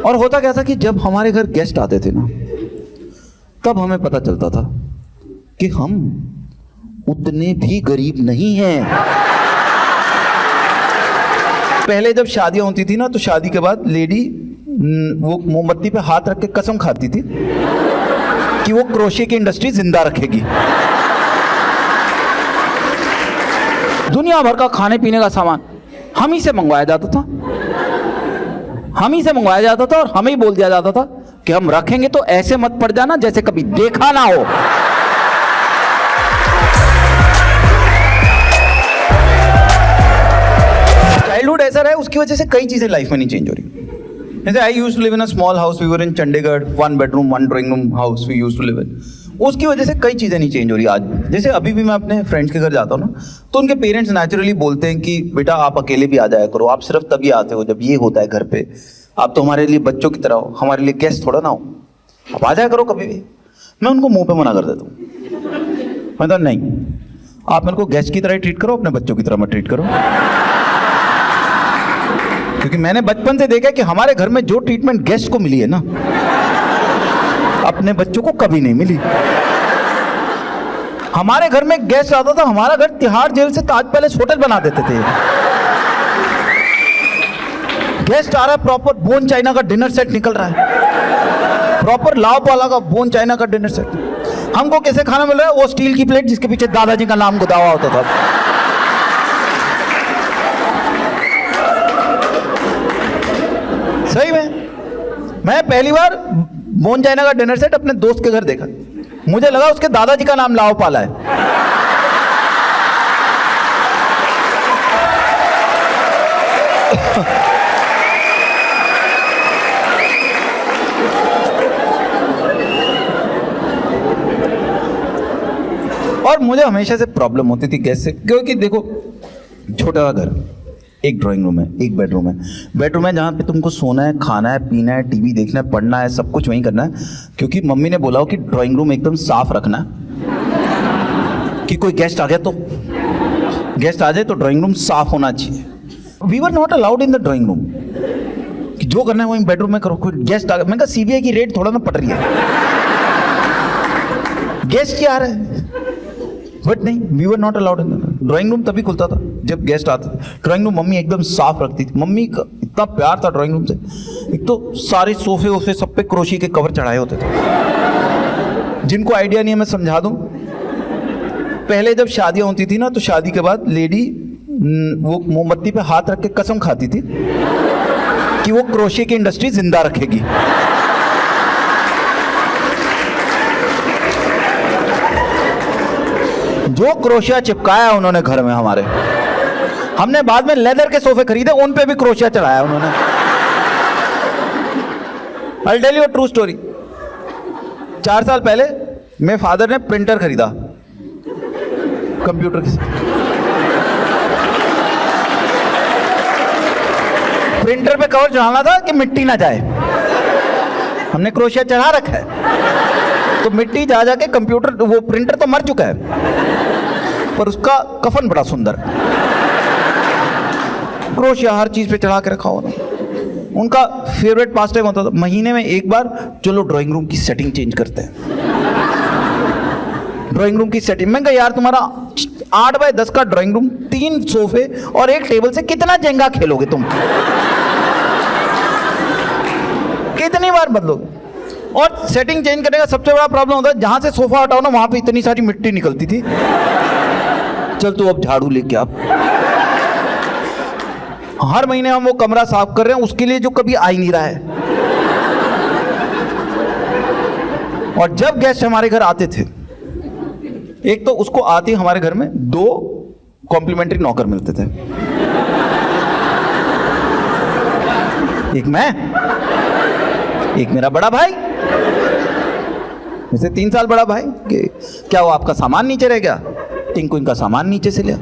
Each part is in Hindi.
और होता क्या था कि जब हमारे घर गेस्ट आते थे ना, तब हमें पता चलता था कि हम उतने भी गरीब नहीं हैं। पहले जब शादियां होती थी ना, तो शादी के बाद लेडी वो मोमबत्ती पे हाथ रख के कसम खाती थी कि वो क्रोशे की इंडस्ट्री जिंदा रखेगी। दुनिया भर का खाने पीने का सामान हम ही से मंगवाया जाता था, हम ही से मंगवाया जाता था, और हमें ही बोल दिया जाता था कि हम रखेंगे तो ऐसे मत पड़ जाना जैसे कभी देखा ना हो। चाइल्डहुड ऐसा रहा है, उसकी वजह से कई चीजें लाइफ में नहीं चेंज हो रही। जैसे I used to live in a small house, we were in Chandigarh, 1 bedroom 1 drawing room house we used to live in. उसकी वजह से कई चीज़ें नहीं चेंज हो रही आज। जैसे अभी भी मैं अपने फ्रेंड्स के घर जाता हूँ ना, तो उनके पेरेंट्स नेचुरली बोलते हैं कि बेटा आप अकेले भी आ जाया करो, आप सिर्फ तभी आते हो जब ये होता है घर पे, आप तो हमारे लिए बच्चों की तरह हो, हमारे लिए गेस्ट थोड़ा ना हो, आप आ जाया करो कभी भी। मैं उनको मुंह पे मना कर देता हूँ, मतलब नहीं, आप मेरे को गेस्ट की तरह ट्रीट करो, अपने बच्चों की तरह मत ट्रीट करो। क्योंकि मैंने बचपन से देखा कि हमारे घर में जो ट्रीटमेंट गेस्ट को मिली है ना, अपने बच्चों को कभी नहीं मिली। हमारे घर में गेस्ट आता था, हमारा घर तिहाड़ जेल से ताज पैलेस होटल बना देते थे। गेस्ट आ रहा है, प्रॉपर बोन चाइना का डिनर सेट निकल रहा है, प्रॉपर लाव पाला का बोन चाइना का डिनर सेट। हमको कैसे खाना मिल रहा है? वो स्टील की प्लेट जिसके पीछे दादाजी का नाम गुदावा होता था। सही में मैं पहली बार बोन चाइना का डिनर सेट अपने दोस्त के घर देखा, मुझे लगा उसके दादाजी का नाम लाव पाला है। और मुझे हमेशा से प्रॉब्लम होती थी गैस से, क्योंकि देखो छोटा घर, एक ड्राइंग रूम है, एक बेडरूम है। बेडरूम है जहाँ पे तुमको सोना है, खाना है, पीना है, टीवी देखना है, पढ़ना है, सब कुछ वहीं करना है। क्योंकि मम्मी ने बोला हो कि ड्राइंग रूम एकदम साफ रखना है, कि कोई गेस्ट आ गया तो, गेस्ट आ जाए तो ड्राइंग रूम साफ होना चाहिए। We were not allowed in the drawing room, कि जो करना है वहीं बेडरूम में करो। कोई गेस्ट आ गया, मैंने कहा सीबीआई की रेड थोड़ा ना पड़ रही है, गेस्ट क्या आ रहा है, बट नहीं, we were not allowed in drawing room. तभी खुलता था जब गेस्ट आते थे। ड्राइंग रूम मम्मी एकदम साफ रखती थी, मम्मी का इतना प्यार था ड्राइंग रूम से। एक तो सारे सोफे वोफे सब पे क्रोशी के कवर चढ़ाए होते थे। जिनको आइडिया नहीं है मैं समझा दूं, पहले जब शादियां होती थी ना, तो शादी के बाद लेडी वो मोमबत्ती पे हाथ रख के कसम खाती थी कि वो क्रोशे की इंडस्ट्री जिंदा रखेगी। जो क्रोशिया चिपकाया उन्होंने घर में हमारे, हमने बाद में लेदर के सोफे खरीदे, उन पे भी क्रोशिया चढ़ाया उन्होंने। I'll tell you a true story। 4 साल पहले मेरे फादर ने प्रिंटर खरीदा, कंप्यूटर की। प्रिंटर पे कवर चढ़ाना था कि मिट्टी ना जाए, हमने क्रोशिया चढ़ा रखा है, तो मिट्टी जा जाके कंप्यूटर, वो प्रिंटर तो मर चुका है पर उसका कफन बड़ा सुंदर है। क्रोशिया हर चीज पे चढ़ा के रखा हो ना। उनका फेवरेट पास टाइम होता था, महीने में एक बार चलो ड्राइंग रूम की सेटिंग चेंज करते हैं। ड्राइंग रूम की सेटिंग, मैं कहा यार तुम्हारा 8 बाय 10 का ड्राइंग रूम, 3 सोफे और एक टेबल से कितना जेंगा खेलोगे तुम, कितनी बार बदलोगे? और सेटिंग चेंज करने का सबसे बड़ा प्रॉब्लम होता है, जहां से सोफा हटाओ ना वहां पे इतनी सारी मिट्टी निकलती थी। चल तो अब झाड़ू लेके आप, हर महीने हम वो कमरा साफ कर रहे हैं उसके लिए जो कभी आ ही नहीं रहा है। और जब गेस्ट हमारे घर आते थे, एक तो उसको आते हमारे घर में 2 कॉम्प्लीमेंट्री नौकर मिलते थे, एक मैं, एक मेरा बड़ा भाई, मुझसे 3 साल बड़ा भाई। कि क्या वो आपका सामान नीचे रह गया? टिंकू इनका सामान नीचे से लिया।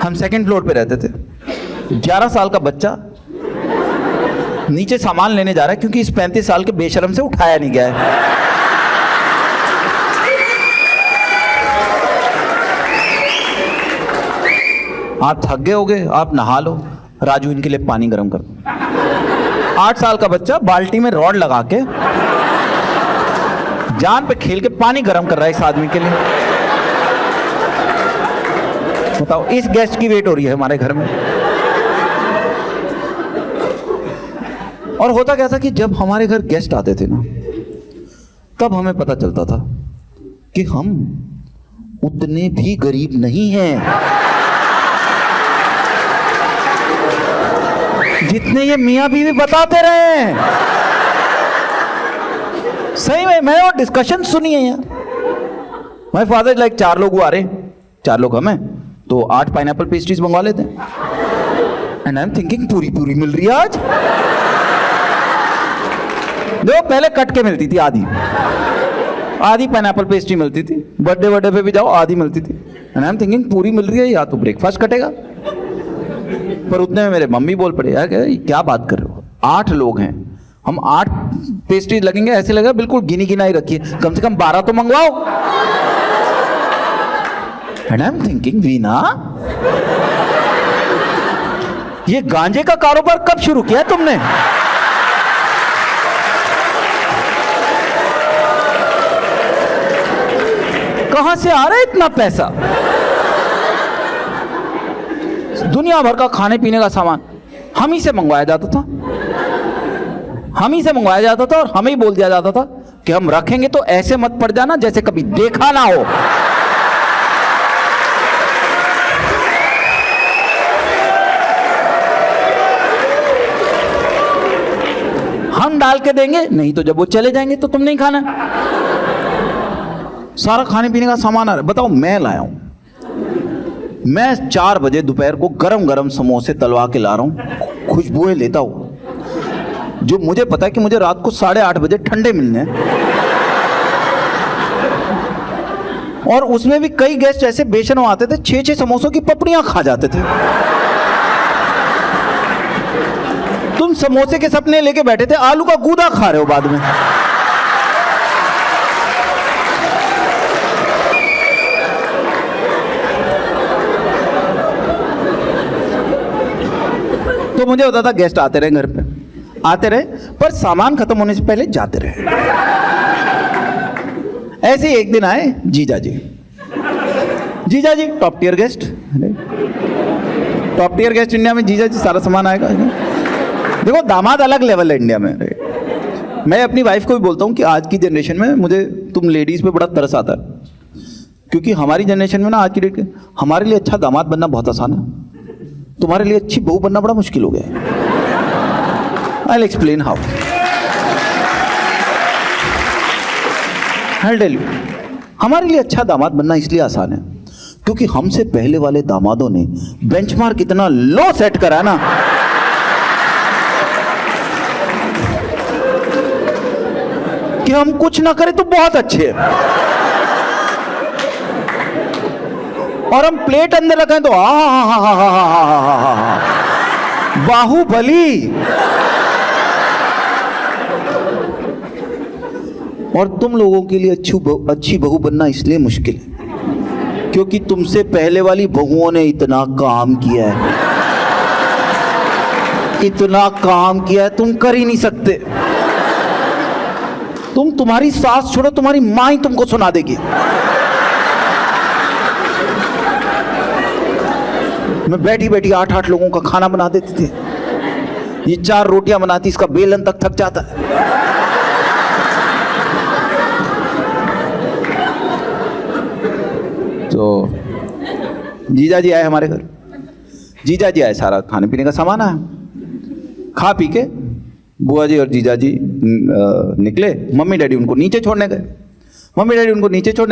हम 2nd फ्लोर पे रहते थे। 11 साल का बच्चा नीचे सामान लेने जा रहा है क्योंकि इस 35 साल के बेशरम से उठाया नहीं गया है। आप थक गए होगे, आप नहा लो, राजू इनके लिए पानी गर्म कर दो। 8 साल का बच्चा बाल्टी में रॉड लगा के जान पे खेल के पानी गर्म कर रहा है इस आदमी के लिए। बताओ, इस गेस्ट की वेट हो रही है हमारे घर में। और होता क्या था कि जब हमारे घर गेस्ट आते थे ना, तब हमें पता चलता था कि हम उतने भी गरीब नहीं हैं जितने ये मियां बीवी बताते रहे हैं। सही में, मैं और डिस्कशन सुनी है यार। माय फादर लाइक 4 लोग आ रहे हैं, 4 लोग हम हैं, तो 8 पाइनएप्पल पेस्ट्रीज मंगवा लेते हैं। एंड आई एम थिंकिंग पूरी पूरी मिल रही है आज। देखो, पहले कट के मिलती थी, आधी पाइनएप्पल पेस्ट्री मिलती थी। बर्थडे पे भी जाओ आधी मिलती थी। एंड आई एम थिंकिंग पूरी मिल रही है, या तो ब्रेकफास्ट कटेगा। पर उतने में मेरे मम्मी बोल पड़े, यार क्या बात कर रहे हो, 8 लोग हैं, हम 8 पेस्ट्रीज लगेंगे, ऐसे लगा बिल्कुल गिनी गिनाई रखी है, कम से कम 12 तो मंगवाओ। And I am thinking, Veena ये गांजे का कारोबार कब शुरू किया तुमने? कहां से आ रहा है इतना पैसा? दुनिया भर का खाने पीने का सामान हम ही से मंगवाया जाता था, और हमें ही बोल दिया जाता था कि हम रखेंगे तो ऐसे मत पड़ जाना जैसे कभी देखा ना हो। हम डाल के देंगे, नहीं तो जब वो चले जाएंगे तो तुम नहीं खाना। सारा खाने पीने का सामान आ रहा है। बताओ, मैं लाया हूं, मैं 4 बजे दोपहर को गरम गरम समोसे तलवा के ला रहा हूं, खुशबुएं लेता हूं, जो मुझे पता है कि मुझे रात को 8:30 बजे ठंडे मिलने हैं। और उसमें भी कई गेस्ट ऐसे बेशर्म आते थे, 6-6 समोसों की पपड़ियां खा जाते थे। तुम समोसे के सपने लेके बैठे थे, आलू का गूदा खा रहे हो बाद में। तो मुझे होता था गेस्ट आते रहे, घर पे आते रहे, पर सामान खत्म होने से पहले जाते रहे। ऐसे ही एक दिन आए जीजा जी टॉप टियर गेस्ट इंडिया में। जीजा जी सारा सामान आएगा। देखो, दामाद अलग लेवल है इंडिया में। मैं अपनी वाइफ को भी बोलता हूँ कि आज की जनरेशन में मुझे तुम लेडीज पे बड़ा तरस आता है, क्योंकि हमारी जनरेशन में ना, आज की डेट के हमारे लिए अच्छा दामाद बनना बहुत आसान है, तुम्हारे लिए अच्छी बहू बनना बड़ा मुश्किल हो गया है। I'll explain how. I'll tell you. हमारे लिए अच्छा दामाद बनना इसलिए आसान है क्योंकि हमसे पहले वाले दामादों ने बेंचमार्क इतना लो सेट करा ना कि हम कुछ ना करें तो बहुत अच्छे हैं, और हम प्लेट अंदर रखें तो बाहुबली। और तुम लोगों के लिए अच्छी बहू बनना इसलिए मुश्किल है क्योंकि तुमसे पहले वाली बहुओं ने इतना काम किया है, तुम कर ही नहीं सकते। तुम्हारी सास छोड़ो, तुम्हारी माँ ही तुमको सुना देगी। मैं बैठी बैठी 8-8 लोगों का खाना बना देते थे। ये 4 रोटियां बनाती, इसका बेलन तक थक जाता है। तो जीजा जी आए हमारे घर, सारा खाने पीने का सामान आया। खा पी के बुआ जी और जीजा जी निकले। मम्मी डैडी उनको नीचे छोड़ने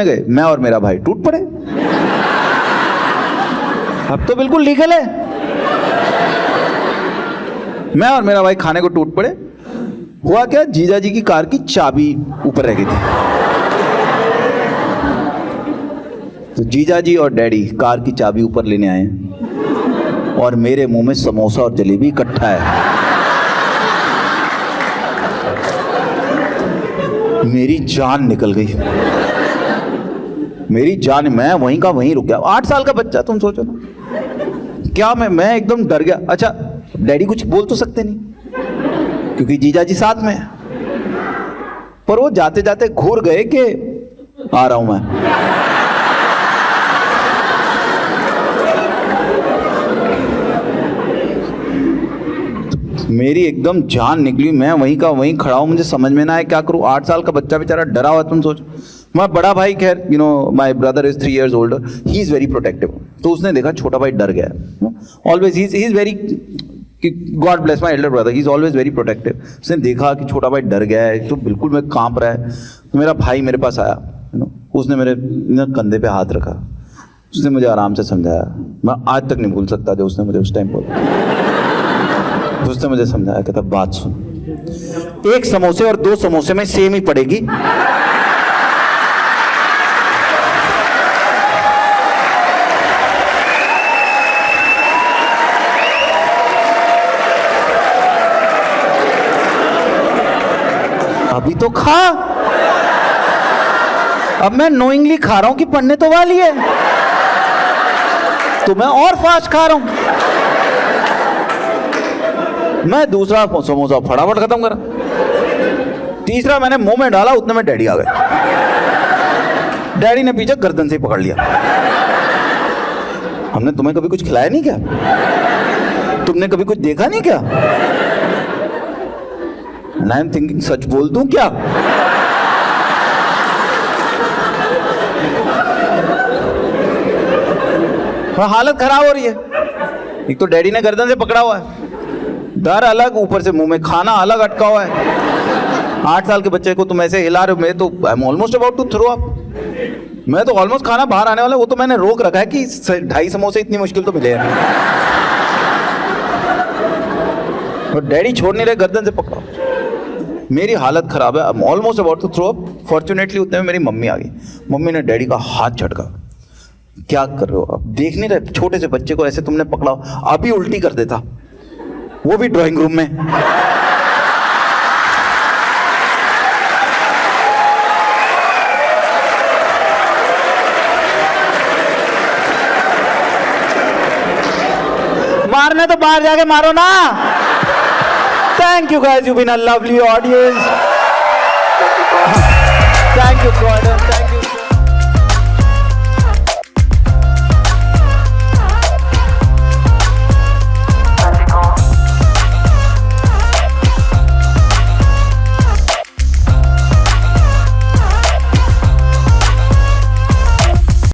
गए। मैं और मेरा भाई टूट पड़े। अब तो बिल्कुल लीगल है। मैं और मेरा भाई खाने को टूट पड़े। हुआ क्या, जीजा जी की कार की चाबी ऊपर रह गई थी। तो जीजा जी और डैडी कार की चाबी ऊपर लेने आए और मेरे मुंह में समोसा और जलेबी इकट्ठा है। मेरी जान निकल गई, मैं वहीं का वहीं रुक गया। 8 साल का बच्चा, तुम सोचो ना क्या। मैं एकदम डर गया। अच्छा, डैडी कुछ बोल तो सकते नहीं क्योंकि जीजा जी साथ में है। पर वो जाते जाते घूर गए कि आ रहा हूं मैं। मेरी एकदम जान निकली, मैं वहीं का वहीं खड़ा हूं, मुझे समझ में ना आया क्या करूं। 8 साल का बच्चा बेचारा डरा हुआ, तुम सोचो। मैं बड़ा भाई, खैर you know my brother is 3 years older, he is very protective. तो उसने देखा छोटा भाई डर गया, always he is very, God bless my Elder brother, he is always very protective. उसने देखा कि छोटा भाई डर गया है, तो बिल्कुल मैं कांप रहा है। तो मेरा भाई मेरे पास आया, यू नो, उसने मेरे कंधे पे हाथ रखा, उसने मुझे आराम से समझाया। मैं आज तक नहीं भूल सकता जो उसने मुझे उस टाइम बोला। उसने मुझे समझाया, कहता बात सुन, 1 समोसे और 2 समोसे में सेम ही पड़ेगी। अभी तो खा। अब मैं नोइंगली खा रहा हूं कि पढ़ने तो वाली है, तो मैं और फास्ट खा रहा हूं। मैं दूसरा समोसा फटाफट खत्म करा, तीसरा मैंने मुंह में डाला, उतने में डैडी आ गए। डैडी ने पीछे गर्दन से पकड़ लिया। हमने तुम्हें कभी कुछ खिलाया नहीं क्या? तुमने कभी कुछ देखा नहीं क्या? आई एम थिंकिंग, सच बोल दूं क्या? हालत खराब हो रही है। एक तो डैडी ने गर्दन से पकड़ा हुआ है, डर अलग, ऊपर से मुंह में खाना अलग अटका हुआ है। 8 साल के बच्चे को तुम ऐसे हिला रहे हो, मैं तो I am almost about to throw up. मैं तो ऑलमोस्ट खाना बाहर आने वाला, वो तो मैंने रोक रखा है कि 2.5 समोसे इतनी मुश्किल तो मिले। और डैडी छोड़ नहीं रहे, गर्दन से पकड़ा। मेरी हालत खराब है, I am almost about to throw up. Fortunately उतने में मेरी मम्मी आ गई। मम्मी ने डैडी का हाथ झटका, क्या कर रहे हो? अब देख नहीं रहे छोटे से बच्चे को ऐसे तुमने पकड़ा, अभी उल्टी कर देता, वो भी ड्राइंग रूम में। मारने तो बाहर जाके मारो ना। Thank you guys, you been a lovely audience. Thank you God.